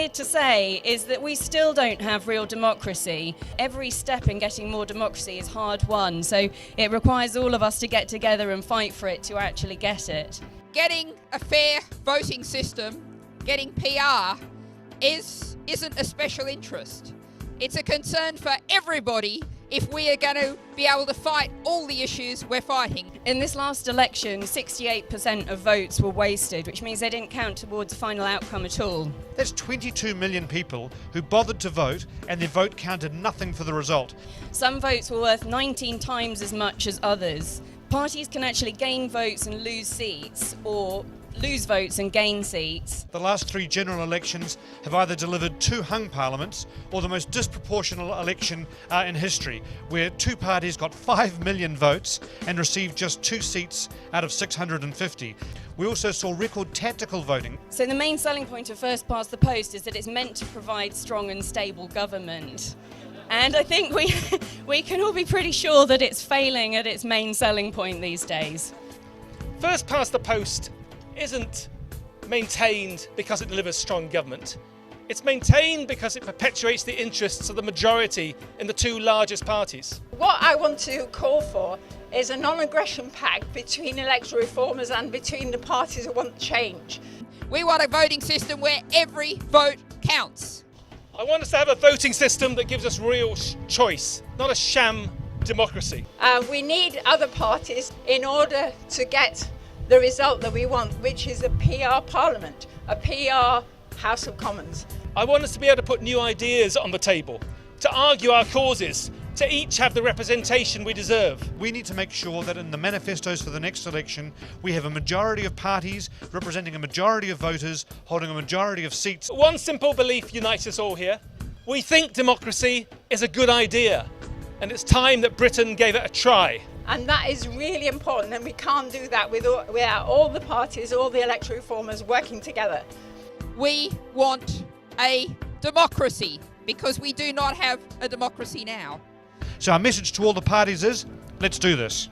here to say is that we still don't have real democracy. Every step in getting more democracy is hard won, so it requires all of us to get together and fight for it to actually get it. Getting a fair voting system, getting PR, isn't a special interest. It's a concern for everybody if we are going to be able to fight all the issues we're fighting. In this last election, 68% of votes were wasted, which means they didn't count towards the final outcome at all. That's 22 million people who bothered to vote, and their vote counted nothing for the result. Some votes were worth 19 times as much as others. Parties can actually gain votes and lose seats, or lose votes and gain seats. The last three general elections have either delivered two hung parliaments or the most disproportional election in history, where two parties got 5 million votes and received just 2 seats out of 650. We also saw record tactical voting. So the main selling point of first past the post is that it's meant to provide strong and stable government. And I think we can all be pretty sure that it's failing at its main selling point these days. First past the post isn't maintained because it delivers strong government. It's maintained because it perpetuates the interests of the majority in the two largest parties. What I want to call for is a non-aggression pact between electoral reformers and between the parties who want change. We want a voting system where every vote counts. I want us to have a voting system that gives us real choice, not a sham democracy. We need other parties in order to get the result that we want, which is a PR parliament, a PR House of Commons. I want us to be able to put new ideas on the table, to argue our causes, to each have the representation we deserve. We need to make sure that in the manifestos for the next election, we have a majority of parties representing a majority of voters, holding a majority of seats. One simple belief unites us all here. We think democracy is a good idea, and it's time that Britain gave it a try. And that is really important, and we can't do that without all the parties, all the electoral reformers working together. We want a democracy because we do not have a democracy now. So our message to all the parties is, let's do this.